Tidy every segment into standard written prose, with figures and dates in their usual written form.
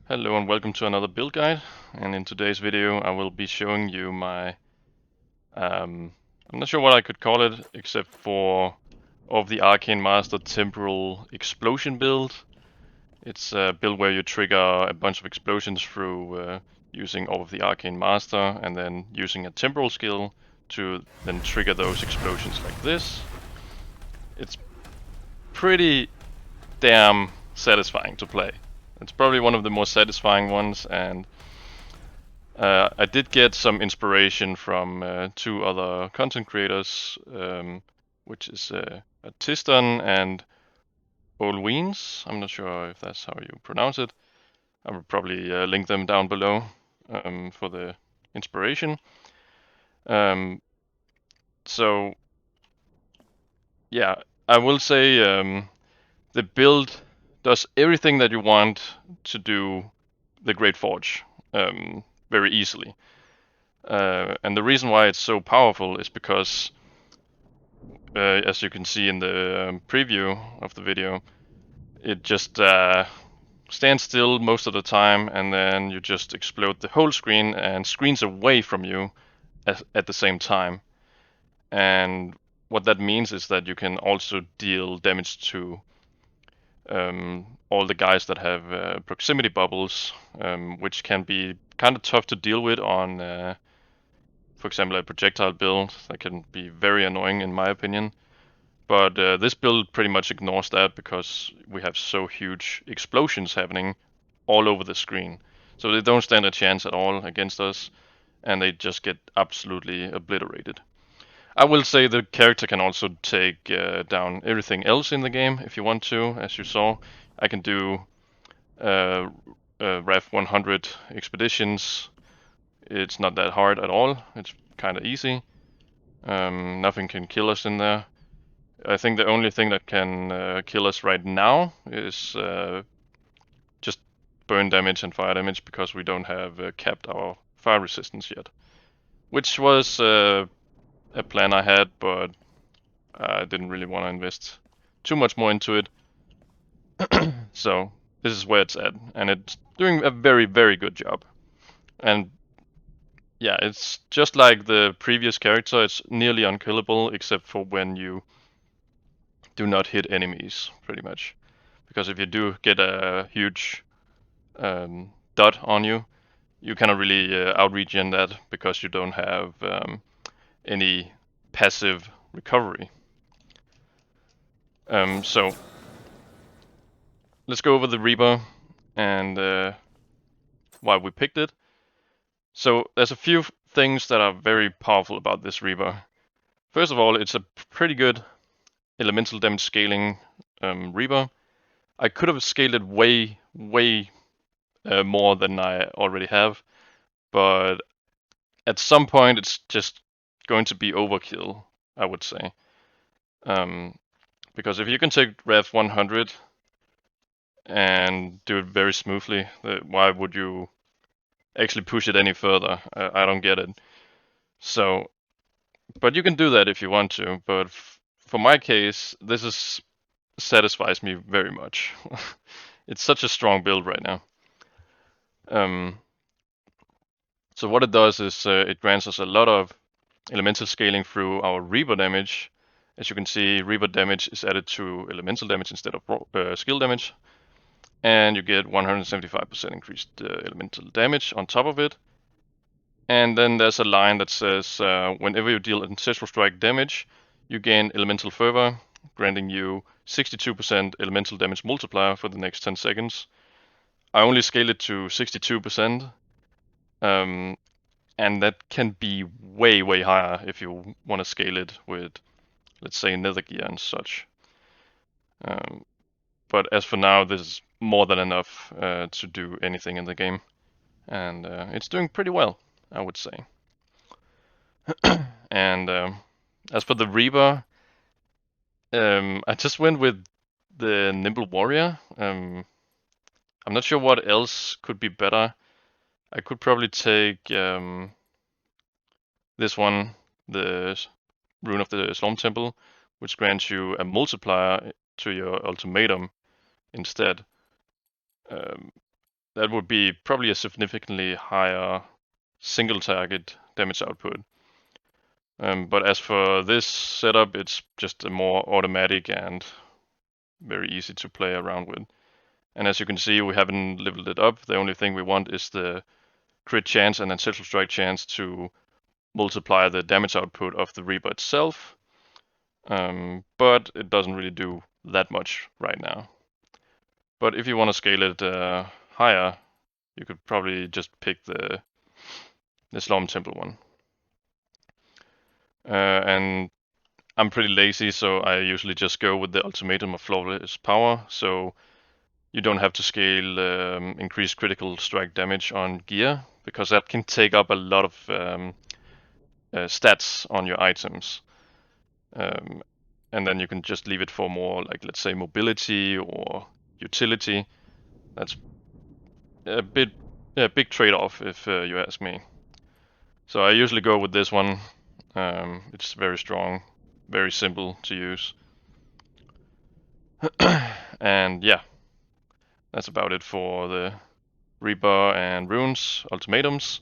Hello and welcome to another build guide, and in today's video I will be showing you my I'm not sure what I could call it except for of the Arcane Master Temporal Explosion build. It's a build where you trigger a bunch of explosions through using all of the Arcane Master and then using a temporal skill to then trigger those explosions like this. It's pretty damn satisfying to play. It's probably one of the more satisfying ones, and I did get some inspiration from two other content creators, which is Otison and Olweens. I'm not sure if that's how you pronounce it. I will probably link them down below for the inspiration. Um, so yeah, I will say the build does everything that you want to do the Great Forge very easily. And the reason why it's so powerful is because, as you can see in the preview of the video, it just stands still most of the time, and then you just explode the whole screen and screens away from you at the same time. And what that means is that you can also deal damage to all the guys that have proximity bubbles, which can be kind of tough to deal with on, for example, a projectile build. That can be very annoying in my opinion. But this build pretty much ignores that because we have so huge explosions happening all over the screen. So they don't stand a chance at all against us, and they just get absolutely obliterated. I will say the character can also take down everything else in the game if you want to. As you saw, I can do uh, RAF 100 expeditions. It's not that hard at all. It's kind of easy. Nothing can kill us in there. I think the only thing that can kill us right now is just burn damage and fire damage, because we don't have capped our fire resistance yet. Which was a plan I had, but I didn't really want to invest too much more into it. So this is where it's at, and it's doing a very, very good job. And yeah, it's just like the previous character. It's nearly unkillable except for when you do not hit enemies, pretty much. Because if you do get a huge dot on you, you cannot really out-regen that because you don't have any passive recovery. So let's go over the Reaper and why we picked it. So there's a few things that are very powerful about this Reaper. First of all, it's a pretty good elemental damage scaling Reaper. I could have scaled it way more than I already have, but at some point it's just going to be overkill, I would say. Because if you can take RAF 100 and do it very smoothly, why would you actually push it any further? I don't get it. So, but you can do that if you want to, but for my case, this satisfies me very much. It's such a strong build right now. So what it does is it grants us a lot of elemental scaling through our Reaper damage. As you can see, Reaper damage is added to elemental damage instead of skill damage, and you get 175% increased elemental damage on top of it. And then there's a line that says whenever you deal Ancestral Strike damage, you gain Elemental Fervor, granting you 62% elemental damage multiplier for the next 10 seconds. I only scale it to 62%, and that can be way higher if you want to scale it with, let's say, nether gear and such. But as for now, this is more than enough to do anything in the game, and it's doing pretty well, I would say. And as for the Reaper, I just went with the Nimble Warrior. I'm not sure what else could be better. I could probably take this one, the Rune of the Slorm Temple, which grants you a multiplier to your ultimatum instead. that would be probably a significantly higher single target damage output. But as for this setup, it's just a more automatic and very easy to play around with. And as you can see, we haven't leveled it up. The only thing we want is the crit chance and ancestral strike chance to multiply the damage output of the Reaper itself. But it doesn't really do that much right now. But if you want to scale it higher, you could probably just pick the Slorm Temple one. And I'm pretty lazy, so I usually just go with the ultimatum of flawless power. So you don't have to scale increased critical strike damage on gear, because that can take up a lot of stats on your items. And then you can just leave it for more, like, let's say, mobility or utility. That's a big trade-off, if you ask me. So I usually go with this one. It's very strong, very simple to use. And yeah, that's about it for the Reaper and Runes ultimatums.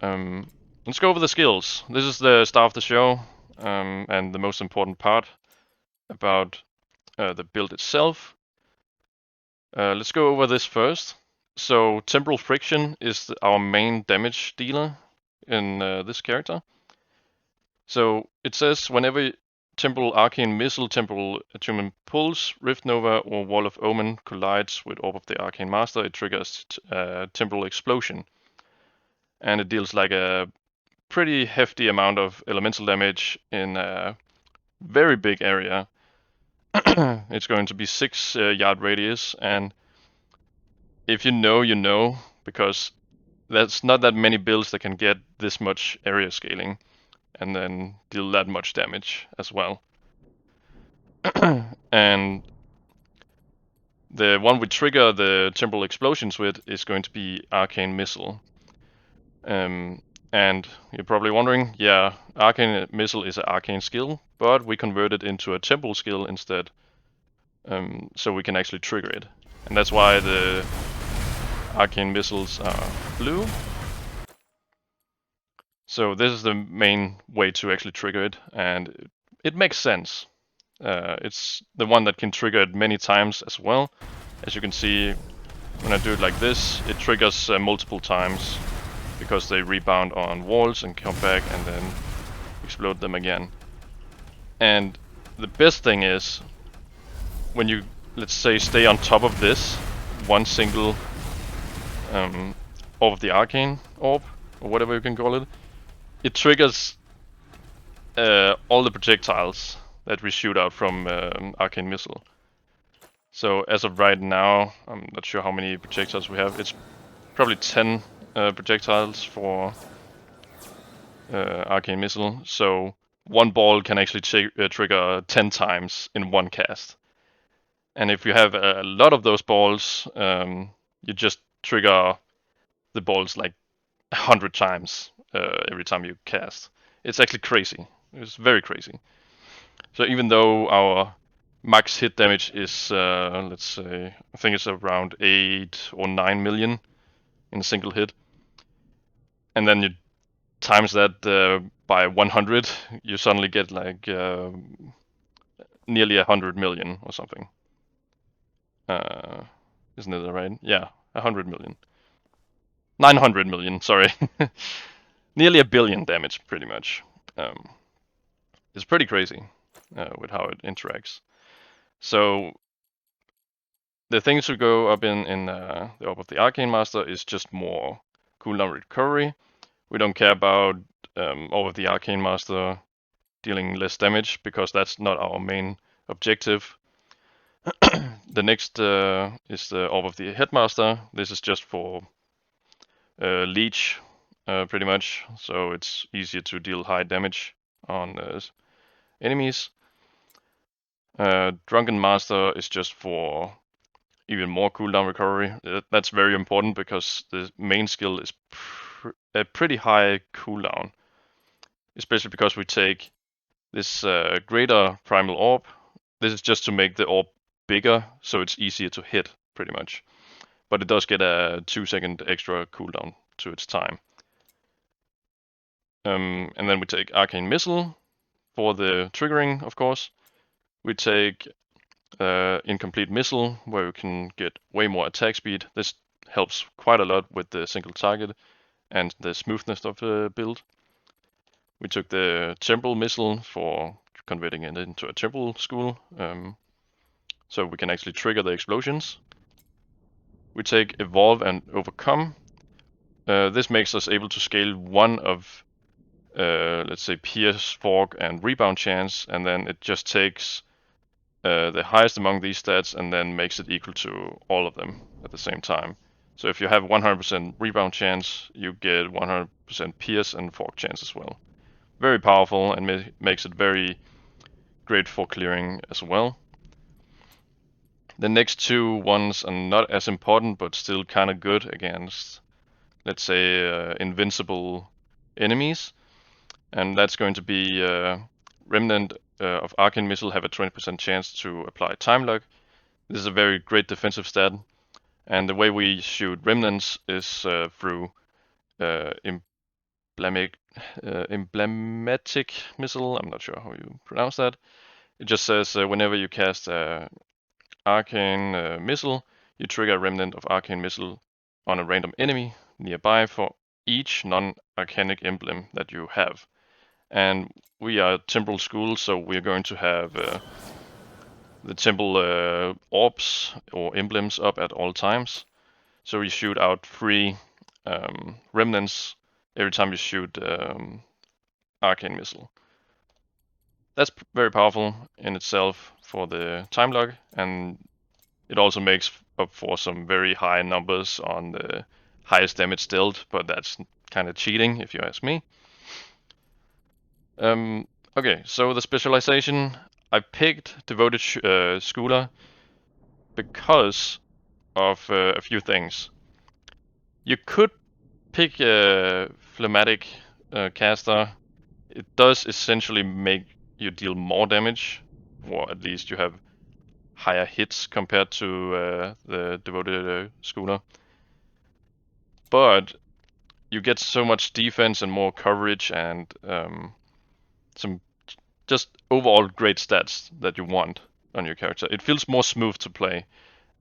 Let's go over the skills. This is the star of the show, and the most important part about the build itself. Let's go over this first. So Temporal Friction is our main damage dealer in this character. So it says whenever Temporal Arcane Missile, Temporal Attunement Pulse, Rift Nova, or Wall of Omen collides with Orb of the Arcane Master, it triggers Temporal Explosion. And it deals like a pretty hefty amount of elemental damage in a very big area. It's going to be 6 yard radius, and if you know, you know, because there's not that many builds that can get this much area scaling and then deal that much damage as well. And the one we trigger the Temporal Explosions with is going to be Arcane Missile. And you're probably wondering, yeah, Arcane Missile is an arcane skill, but we convert it into a temporal skill instead, so we can actually trigger it. And that's why the Arcane Missiles are blue. So this is the main way to actually trigger it, and it makes sense. It's the one that can trigger it many times as well. As you can see, when I do it like this, it triggers multiple times, because they rebound on walls and come back and then explode them again. And the best thing is, when you, let's say, stay on top of this one single Orb of the Arcane Orb, or whatever you can call it, it triggers all the projectiles that we shoot out from Arcane Missile. So as of right now, I'm not sure how many projectiles we have. It's probably 10 projectiles for Arcane Missile. So one ball can actually trigger 10 times in one cast. And if you have a lot of those balls, you just trigger the balls like 100 times every time you cast. It's actually crazy. It's very crazy. So even though our max hit damage is, let's say, I think it's around 8 or 9 million in a single hit, and then you times that by 100, you suddenly get like nearly 100 million or something. Isn't it right? Yeah, 100 million. 900 million, sorry. Nearly a billion damage, pretty much. It's pretty crazy with how it interacts. So the things to go up in the Orb of the Arcane Master is just more cooldown recovery. We don't care about Orb of the Arcane Master dealing less damage, because that's not our main objective. The next is the Orb of the Headmaster. This is just for leech, pretty much, so it's easier to deal high damage on enemies. Drunken Master is just for even more cooldown recovery. That's very important, because the main skill is a pretty high cooldown, especially because we take this greater primal orb. This is just to make the orb bigger, so it's easier to hit, pretty much. but it does get a 2-second extra cooldown to its time. And then we take Arcane Missile for the triggering, of course. We take Incomplete Missile, where you can get way more attack speed. This helps quite a lot with the single target and the smoothness of the build. We took the Temporal Missile for converting it into a Temporal School, so we can actually trigger the explosions. We take Evolve and Overcome. This makes us able to scale one of, let's say, Pierce, Fork, and Rebound chance, and then it just takes the highest among these stats and then makes it equal to all of them at the same time. So if you have 100% Rebound chance, you get 100% Pierce and Fork chance as well. Very powerful and makes it very great for clearing as well. The next two ones are not as important, but still kind of good against, let's say, invincible enemies. And that's going to be Remnant of Arcane Missile have a 20% chance to apply Time Lock. This is a very great defensive stat. And the way we shoot Remnants is through Emblematic Missile. I'm not sure how you pronounce that. It just says whenever you cast Arcane Missile, you trigger a Remnant of Arcane Missile on a random enemy nearby for each non-arcanic emblem that you have. And we are Temporal School, so we're going to have the Temple orbs or emblems up at all times. So you shoot out 3 remnants every time you shoot Arcane Missile. That's very powerful in itself for the time lock, and it also makes up for some very high numbers on the highest damage dealt, but that's kind of cheating if you ask me. Okay, so the specialization, I picked Devoted Schooler because of a few things. You could pick a Phlegmatic caster. It does essentially make you deal more damage, or at least you have higher hits compared to the Devoted Schooler. But you get so much defense and more coverage and some just overall great stats that you want on your character. It feels more smooth to play,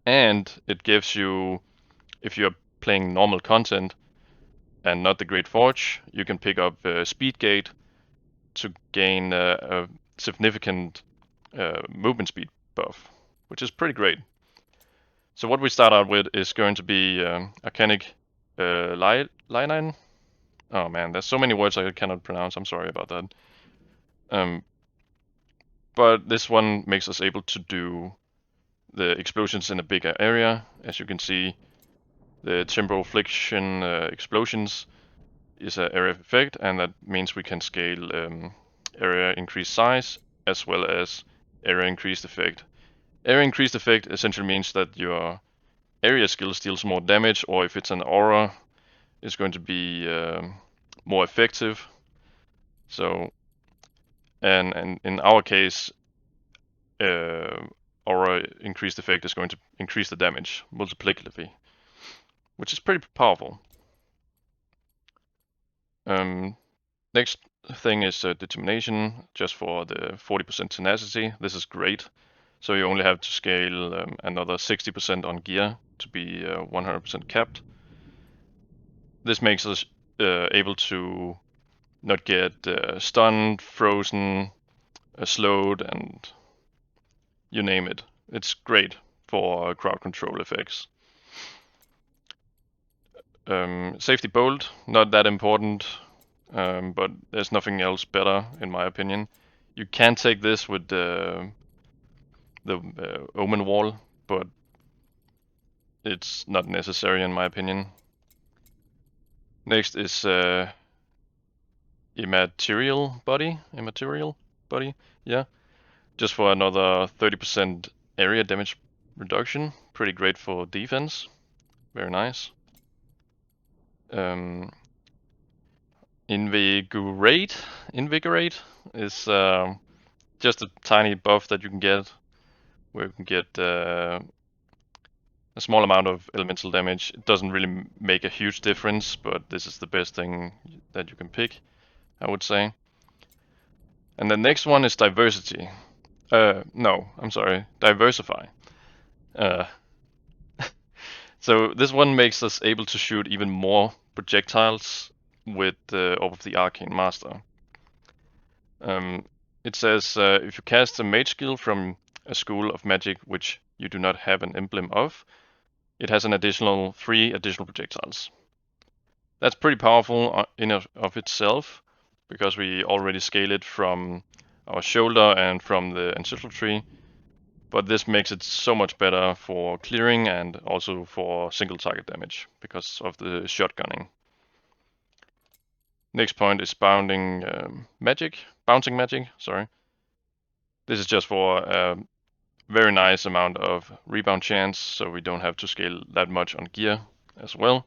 and it gives you, if you're playing normal content and not the Great Forge, you can pick up Speed Gate to gain a significant movement speed buff, which is pretty great. So what we start out with is going to be Arcanic Lionine. Oh man, there's so many words I cannot pronounce. I'm sorry about that. But this one makes us able to do the explosions in a bigger area. As you can see, the Temporal Affliction explosions is an area effect, and that means we can scale area increased size as well as area increased effect. Area increased effect essentially means that your area skill deals more damage, or if it's an aura, it's going to be more effective. So, and in our case, aura increased effect is going to increase the damage multiplicatively, which is pretty powerful. Next thing is Determination, just for the 40% tenacity. This is great. So you only have to scale another 60% on gear to be 100% capped. This makes us able to not get stunned, frozen, slowed, and you name it. It's great for crowd control effects. Safety Bolt, not that important, but there's nothing else better in my opinion. You can take this with the Omen Wall, but it's not necessary in my opinion. Next is Immaterial Body, yeah. Just for another 30% area damage reduction. Pretty great for defense. Very nice. Invigorate is just a tiny buff that you can get, where you can get a small amount of elemental damage. It doesn't really make a huge difference, but this is the best thing that you can pick, I would say. And the next one is diversity. No, I'm sorry, diversify. So this one makes us able to shoot even more projectiles with the Orb of the Arcane Master. It says if you cast a mage skill from a school of magic which you do not have an emblem of, it has an additional 3 additional projectiles. That's pretty powerful in of itself, because we already scale it from our shoulder and from the ancestral tree. But this makes it so much better for clearing and also for single target damage because of the shotgunning. Next point is bouncing magic. Sorry. This is just for a very nice amount of rebound chance, so we don't have to scale that much on gear as well.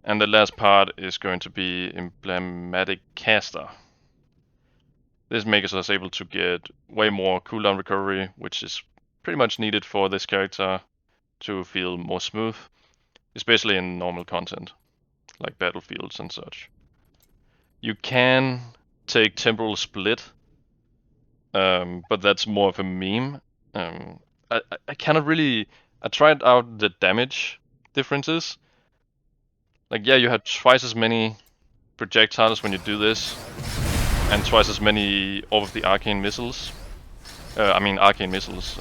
And the last part is going to be emblematic caster. This makes us able to get way more cooldown recovery, which is pretty much needed for this character to feel more smooth, especially in normal content, like battlefields and such. You can take Temporal Split, but that's more of a meme. I cannot really... I tried out the damage differences. Like, yeah, you have twice as many projectiles when you do this, and twice as many of the arcane missiles. Arcane missiles.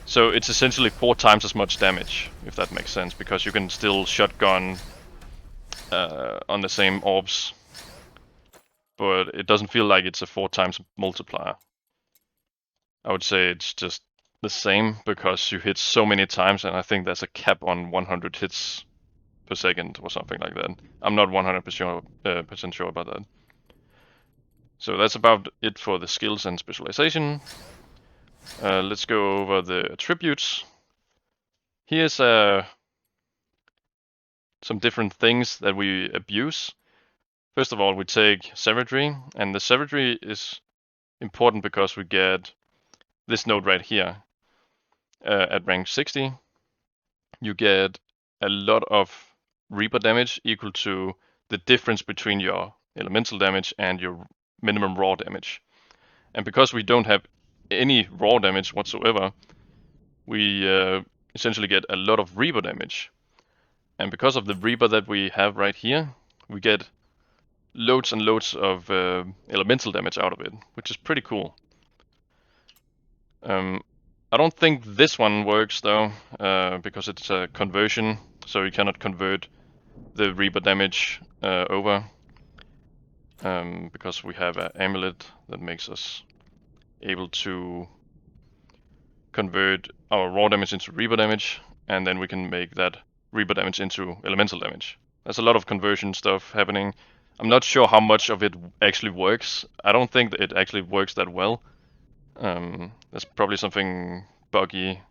So it's essentially 4 times as much damage, if that makes sense, because you can still shotgun on the same orbs, but it doesn't feel like it's a 4 times multiplier. I would say it's just the same because you hit so many times, and I think there's a cap on 100 hits per second or something like that. I'm not 100% sure about that. So that's about it for the skills and specialization. Let's go over the attributes. Here's some different things that we abuse. First of all, we take savagery, and the savagery is important because we get this node right here. At rank 60, you get a lot of Reaper damage equal to the difference between your elemental damage and your minimum raw damage. And because we don't have any raw damage whatsoever, we essentially get a lot of Reaper damage. And because of the Reaper that we have right here, we get loads and loads of elemental damage out of it, which is pretty cool. I don't think this one works though, because it's a conversion, so you cannot convert the Reaper damage over, because we have an Amulet that makes us able to convert our raw damage into Reaper damage, and then we can make that Reaper damage into elemental damage. There's a lot of conversion stuff happening. I'm not sure how much of it actually works. I don't think that it actually works that well. There's probably something buggy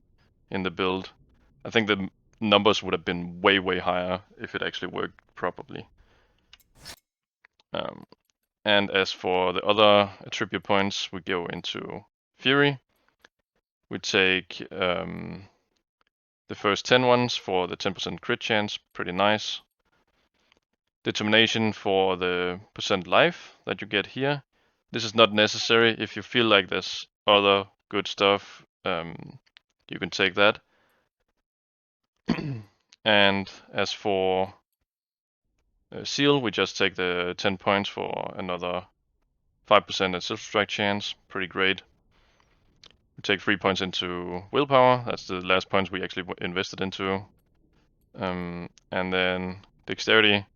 in the build. I think the numbers would have been way, way higher if it actually worked properly. And as for the other attribute points, we go into Fury. We take the first 10 ones for the 10% crit chance, pretty nice. Determination for the percent life that you get here. This is not necessary. If you feel like there's other good stuff, you can take that. And as for Seal, we just take the 10 points for another 5% Ancestral Strike chance. Pretty great. We take 3 points into Willpower. That's the last points we actually invested into. And then Dexterity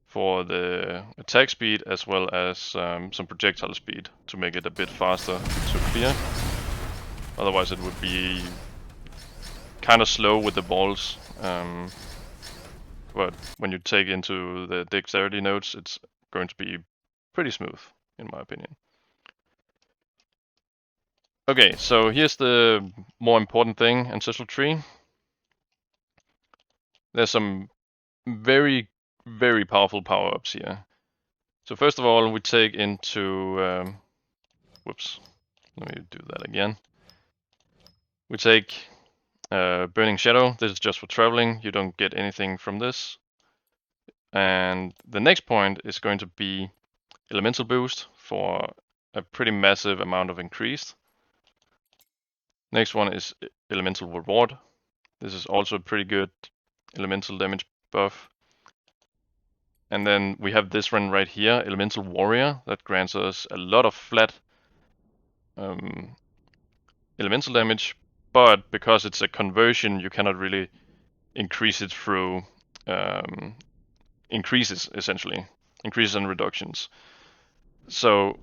for the attack speed, as well as some projectile speed to make it a bit faster to clear. Otherwise it would be kind of slow with the balls. But when you take into the dexterity nodes, it's going to be pretty smooth, in my opinion. Okay, so here's the more important thing, Ancestral Tree. There's some very, very powerful power-ups here. So first of all, we take into... whoops, let me do that again. We take Burning Shadow, this is just for traveling. You don't get anything from this. And the next point is going to be Elemental Boost for a pretty massive amount of increased. Next one is Elemental Reward. This is also a pretty good elemental damage buff. And then we have this one right here, Elemental Warrior, that grants us a lot of flat elemental damage, but because it's a conversion, you cannot really increase it through increases, essentially. Increases and reductions. So,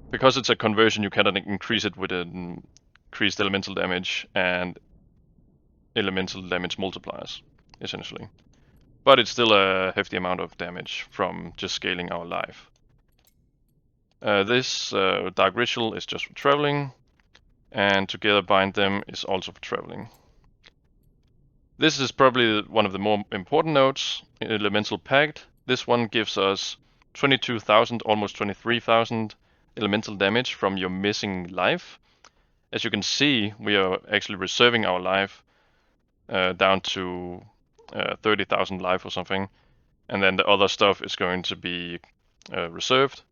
because it's a conversion, you cannot increase it with an increased elemental damage and elemental damage multipliers, essentially. But it's still a hefty amount of damage from just scaling our life. This Dark Ritual is just for traveling, and Together Bind Them is also for traveling. This is probably one of the more important nodes, Elemental Pact. This one gives us 22,000, almost 23,000 elemental damage from your missing life. As you can see, we are actually reserving our life down to 30,000 life or something, and then the other stuff is going to be reserved.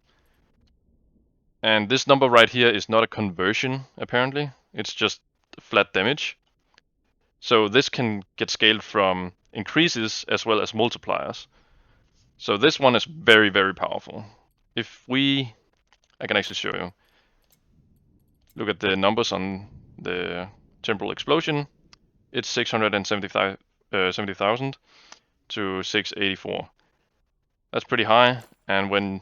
And this number right here is not a conversion, apparently. It's just flat damage. So this can get scaled from increases as well as multipliers. So this one is very, very powerful. I can actually show you. Look at the numbers on the Temporal Explosion. It's 670,000 to 684. That's pretty high. And when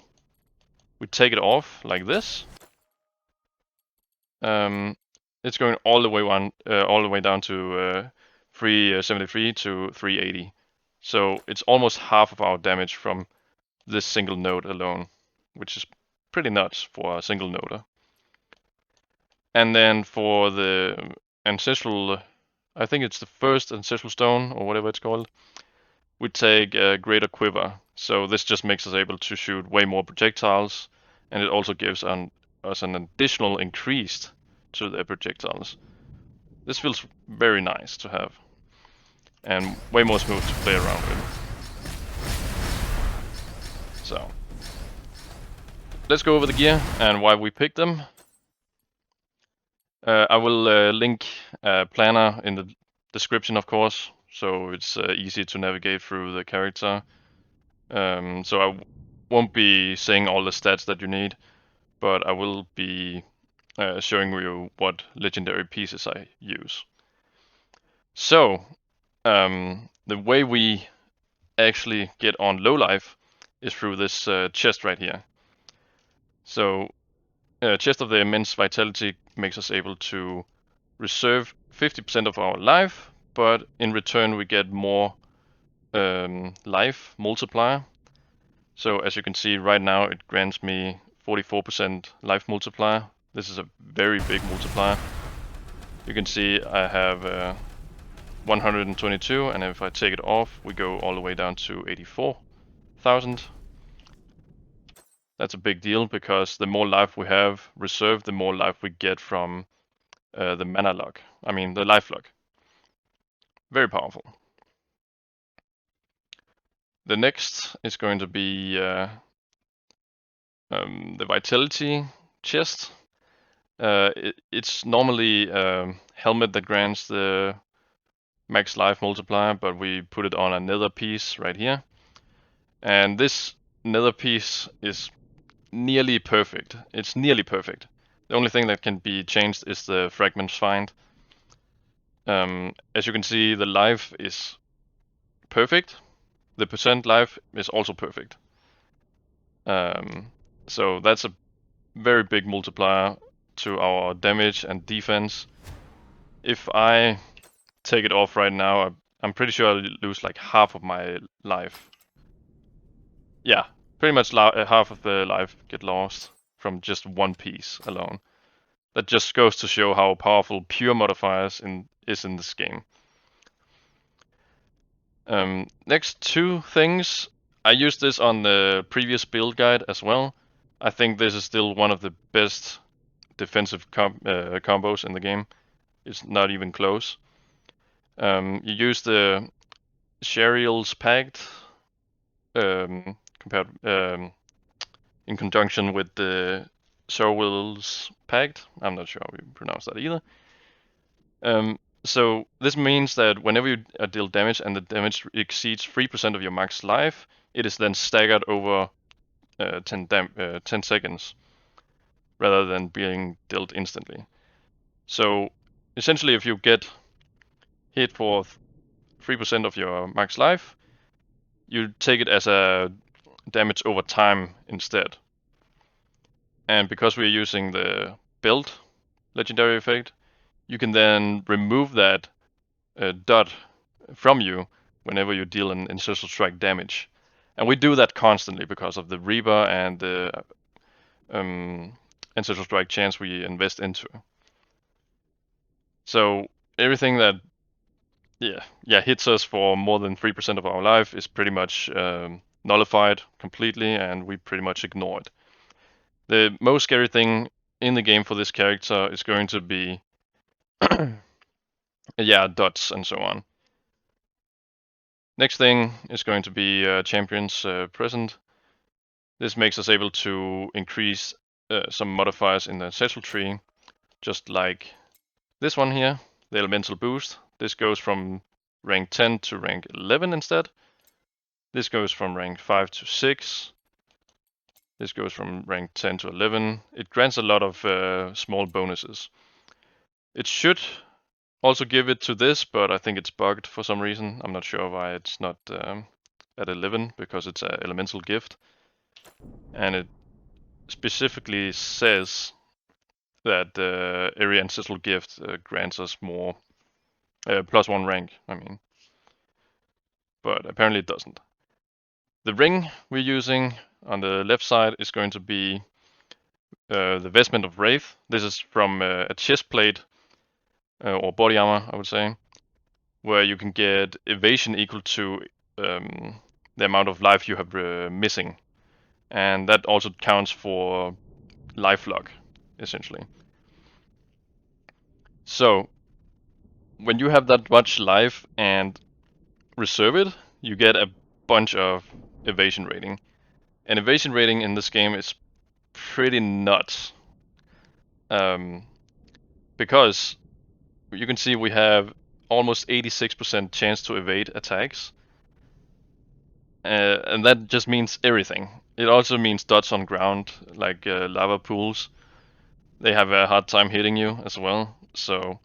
we take it off like this, it's going all the way down to 373 to 380. So it's almost half of our damage from this single node alone, which is pretty nuts for a single noder. And then for the Ancestral, I think it's the first Ancestral Stone or whatever it's called, we take a Greater Quiver. So this just makes us able to shoot way more projectiles, and it also gives us an additional increase to the projectiles. This feels very nice to have, and way more smooth to play around with. So, let's go over the gear and why we picked them. I will link a planner in the description, of course, so it's easy to navigate through the character. So I won't be saying all the stats that you need, but I will be showing you what legendary pieces I use. So, the way we actually get on low life is through this chest right here. So, Chest of the Immense Vitality makes us able to reserve 50% of our life, but in return we get more life multiplier. So as you can see right now, it grants me 44% life multiplier. This is a very big multiplier. You can see I have 122, and if I take it off, we go all the way down to 84,000. That's a big deal because the more life we have reserved, the more life we get from the mana lock. I mean, the life lock. Very powerful. The next is going to be the Vitality chest. It's normally helmet that grants the max life multiplier, but we put it on a nether piece right here. And this nether piece is nearly perfect. It's nearly perfect. The only thing that can be changed is the fragments find. As you can see, the life is perfect. The percent life is also perfect. So that's a very big multiplier to our damage and defense. If I take it off right now, I'm pretty sure I'll lose like half of my life. Yeah, pretty much half of the life get lost from just one piece alone. That just goes to show how powerful pure modifiers is in this game. Next two things, I used this on the previous build guide as well. I think this is still one of the best defensive combos in the game. It's not even close. You use the Sherial's Pact compared in conjunction with the Sorwell's Pact. I'm not sure how we pronounce that either. So this means that whenever you deal damage and the damage exceeds 3% of your max life, it is then staggered over 10 seconds rather than being dealt instantly. So essentially, if you get hit for 3% of your max life, you take it as a damage over time instead. And because we're using the build legendary effect, you can then remove that dot from you whenever you deal an Ancestral Strike damage. And we do that constantly because of the Reaper and the Ancestral Strike chance we invest into. So everything that hits us for more than 3% of our life is pretty much nullified completely, and we pretty much ignore it. The most scary thing in the game for this character is going to be dots and so on. Next thing is going to be champions present. This makes us able to increase some modifiers in the ancestral tree, just like this one here, the elemental boost. This goes from rank 10 to rank 11 instead. This goes from rank 5 to 6. This goes from rank 10 to 11. It grants a lot of small bonuses. It should also give it to this, but I think it's bugged for some reason. I'm not sure why it's not at 11, because it's an elemental gift. And it specifically says that every ancestral gift grants us more +1 rank, I mean. But apparently it doesn't. The ring we're using on the left side is going to be the Vestment of Wraith. This is from a chest plate or body armor, I would say, where you can get evasion equal to the amount of life you have missing. And that also counts for life log, essentially. So when you have that much life and reserve it, you get a bunch of evasion rating. And evasion rating in this game is pretty nuts. Because you can see we have almost 86% chance to evade attacks. And that just means everything. It also means dots on ground, like lava pools. They have a hard time hitting you as well. So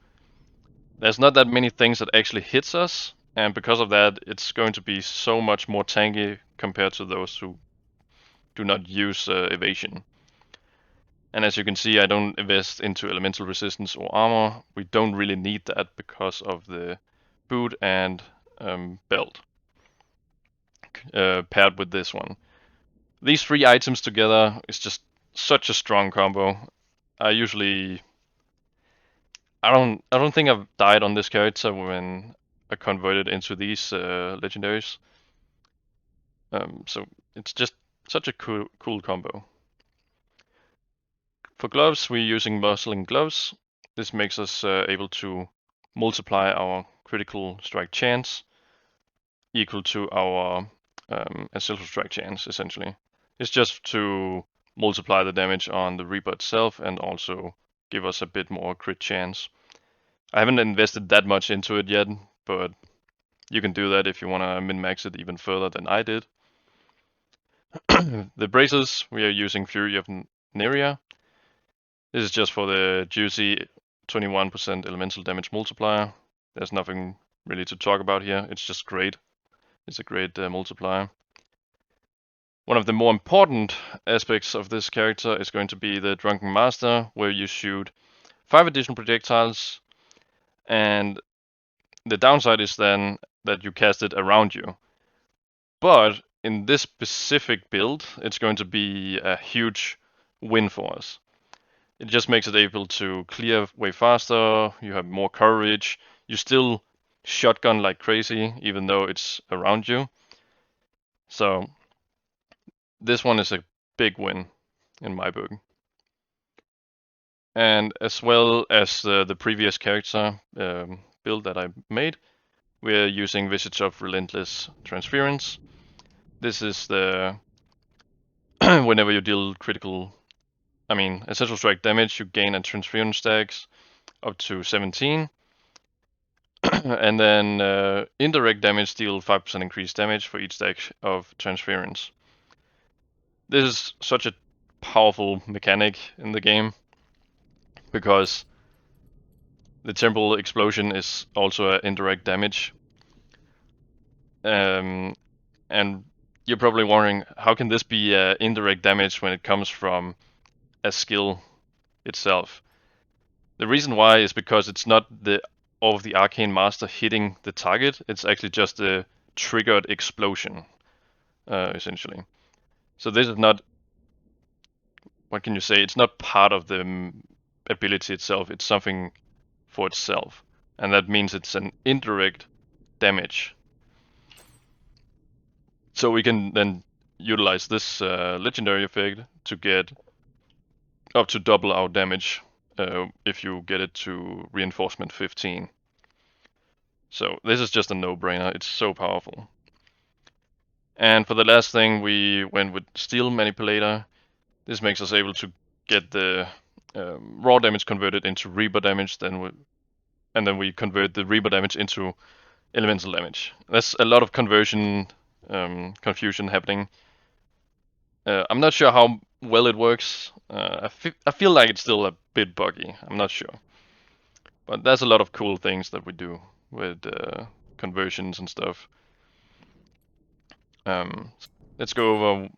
there's not that many things that actually hits us, and because of that, it's going to be so much more tanky compared to those who do not use evasion. And as you can see, I don't invest into elemental resistance or armor. We don't really need that because of the boot and belt paired with this one. These three items together is just such a strong combo. I don't think I've died on this character when I converted into these legendaries. So it's just such a cool combo. For gloves, we're using Muscling Gloves. This makes us able to multiply our critical strike chance equal to our ancestral strike chance, essentially. It's just to multiply the damage on the Reaper itself and also give us a bit more crit chance. I haven't invested that much into it yet, but you can do that if you want to min-max it even further than I did. The braces, we are using Fury of Neria. This is just for the juicy 21% elemental damage multiplier. There's nothing really to talk about here. It's just great. It's a great multiplier. One of the more important aspects of this character is going to be the Drunken Master, where you shoot 5 additional projectiles, and the downside is then that you cast it around you. But in this specific build, it's going to be a huge win for us. It just makes it able to clear way faster, you have more coverage, you still shotgun like crazy, even though it's around you. So this one is a big win in my book. And as well as the previous character build that I made, we're using Visage of Relentless Transference. This is the whenever you deal Ancestral Strike damage, you gain a Transference stacks up to 17. And then indirect damage deal 5% increased damage for each stack of Transference. This is such a powerful mechanic in the game because the Temporal Explosion is also an indirect damage. And you're probably wondering, how can this be indirect damage when it comes from a skill itself? The reason why is because it's not the Arcane Master hitting the target, it's actually just the triggered explosion, essentially. So this is not, what can you say, it's not part of the ability itself, it's something for itself. And that means it's an indirect damage. So we can then utilize this legendary effect to get up to double our damage if you get it to reinforcement 15. So this is just a no-brainer, it's so powerful. And for the last thing, we went with Steel Manipulator. This makes us able to get the raw damage converted into Reaper damage, and then we convert the Reaper damage into elemental damage. There's a lot of confusion happening. I'm not sure how well it works. I feel like it's still a bit buggy. I'm not sure. But there's a lot of cool things that we do with conversions and stuff. Let's go over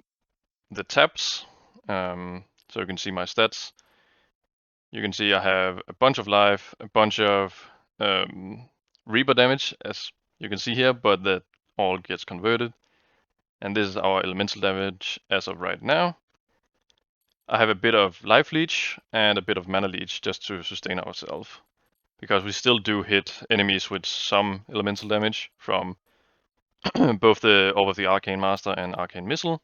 the tabs. So you can see my stats. You can see I have a bunch of life, a bunch of Reaper damage, as you can see here, but that all gets converted. And this is our elemental damage as of right now. I have a bit of life leech and a bit of mana leech just to sustain ourselves, because we still do hit enemies with some elemental damage from both the Arcane Master and Arcane Missile.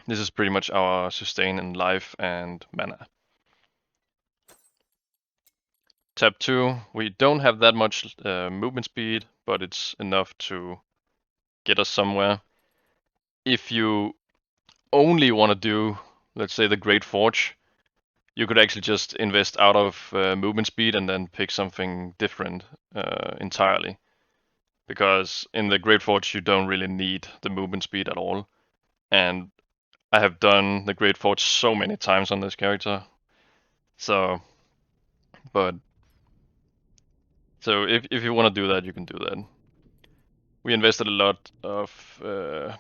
This is pretty much our sustain in life and mana. Tab 2, we don't have that much movement speed, but it's enough to get us somewhere. If you only want to do, let's say, the Great Forge, you could actually just invest out of movement speed and then pick something different entirely. Because in the Great Forge you don't really need the movement speed at all. And I have done the Great Forge so many times on this character. So if you want to do that, you can do that. We invested a lot of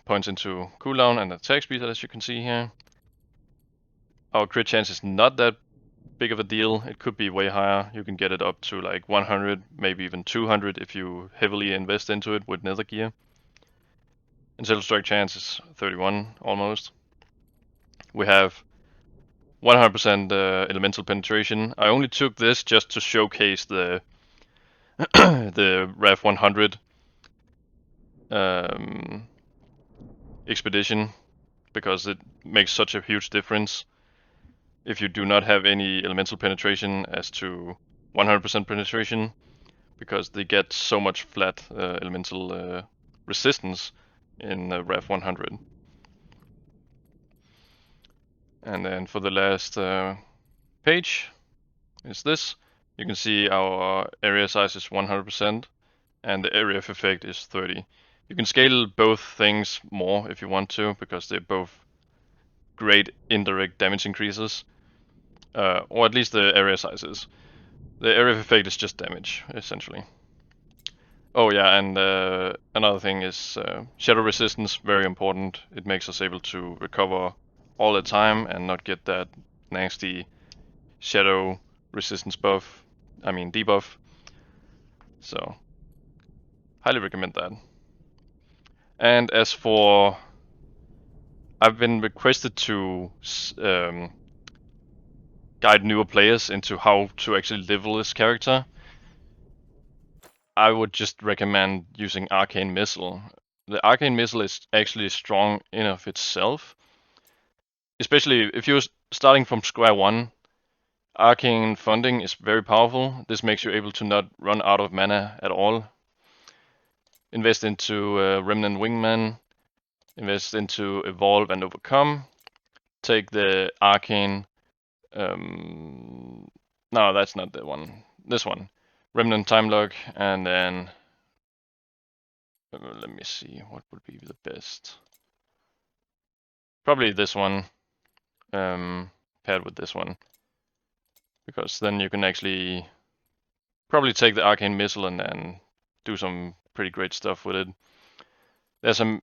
points into cooldown and attack speed, as you can see here. Our crit chance is not that big of a deal. It could be way higher. You can get it up to like 100, maybe even 200 if you heavily invest into it with nether gear. Ancestral strike chance is 31 almost. We have 100% elemental penetration. I only took this just to showcase the the RAF 100 expedition, because it makes such a huge difference if you do not have any elemental penetration as to 100% penetration, because they get so much flat elemental resistance in RAF 100. And then for the last page is this. You can see our area size is 100% and the area of effect is 30. You can scale both things more if you want to, because they're both great indirect damage increases, or at least the area sizes. The area of effect is just damage, essentially. Oh yeah, and another thing is shadow resistance, very important. It makes us able to recover all the time and not get that nasty shadow resistance debuff. So, highly recommend that. And as for, I've been requested to guide newer players into how to actually level this character. I would just recommend using Arcane Missile. The Arcane Missile is actually strong in of itself, especially if you're starting from square one. Arcane Funding is very powerful. This makes you able to not run out of mana at all. Invest into Remnant Wingman. Invest into Evolve and Overcome. Take the Arcane... no, that's not the one. This one. Remnant Time Lock, and then... let me see, what would be the best? Probably this one, paired with this one. Because then you can actually probably take the Arcane Missile and then do some pretty great stuff with it. There's a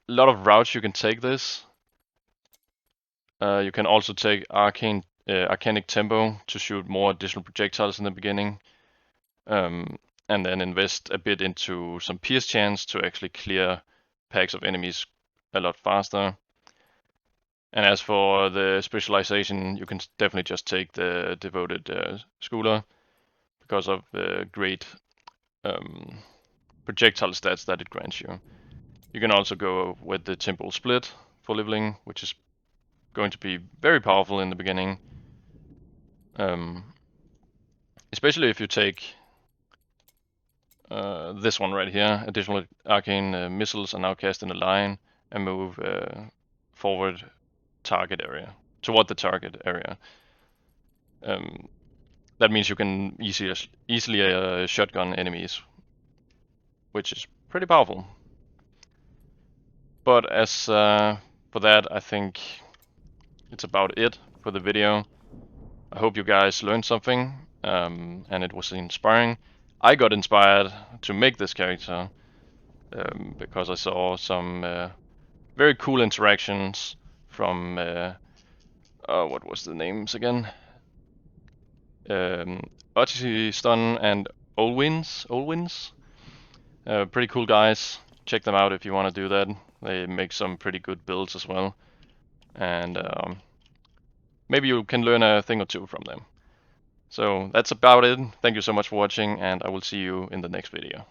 lot of routes you can take this. You can also take Arcanic Tempo to shoot more additional projectiles in the beginning. And then invest a bit into some Pierce chance to actually clear packs of enemies a lot faster. And as for the Specialization, you can definitely just take the Devoted Schooler because of the great projectile stats that it grants you. You can also go with the Temporal Split for leveling, which is going to be very powerful in the beginning. Especially if you take this one right here, additional Arcane Missiles are now cast in a line and move forward target area, toward the target area. That means you can easily shotgun enemies, which is pretty powerful. But as for that, I think it's about it for the video. I hope you guys learned something and it was inspiring. I got inspired to make this character because I saw some very cool interactions from what was the names again? Otison and Olweens. Pretty cool guys. Check them out if you want to do that. They make some pretty good builds as well. And maybe you can learn a thing or two from them. So that's about it. Thank you so much for watching, and I will see you in the next video.